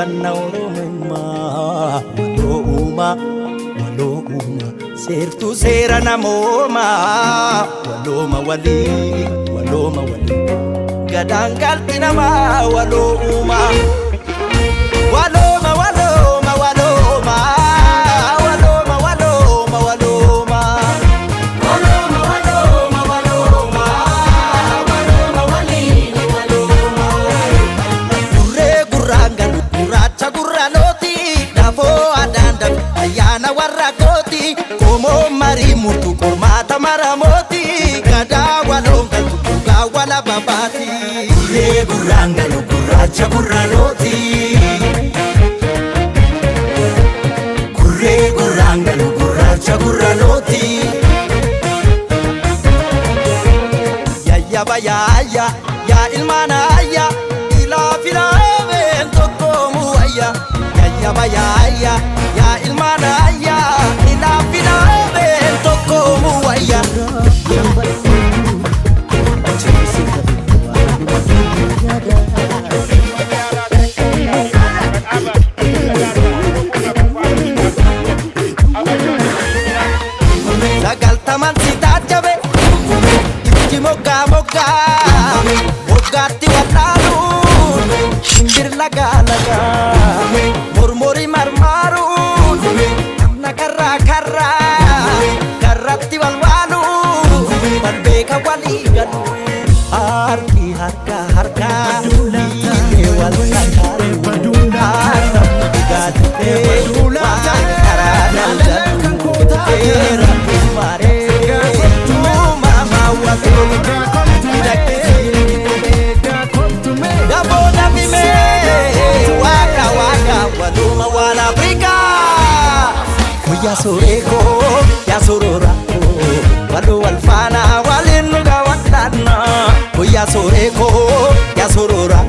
Fanna Oromummaa walooma seertuu seera namoomaa walooma walii gadaan galti namaa walooma walooma walooma walooma walooma walooma walooma walooma walooma walooma walooma walii walooma gurree gurraangalu gurraacha gurraalooti dafoo adanda ayyaana warra kooti komoo marii murtu qormaata maramooti gadaa waloomgaltu dhugaa wala babaati gurree gurraangalu gurraacha gurraalooti gurree gurraangalu gurraacha gurraalooti yayyaba yaayya yaa ilmaanaayya ilaa filaameen tokkoomu wayya yayyaba yaayya yaa ilmaanaayya ilaa filaameen tokkoomu wayya sagaltaman sitaajabe itti moggaa moggaatti wallaaluun shimbir lagaa mormori marmaaruun namna karratti walwaaluun balbeeka walii galu harki harka dhiiree wal kakaaru harka dhigaatee waan karaa daldalu ya soreko ya sorora walo walfana walinu gawadana ya soreko ya sorora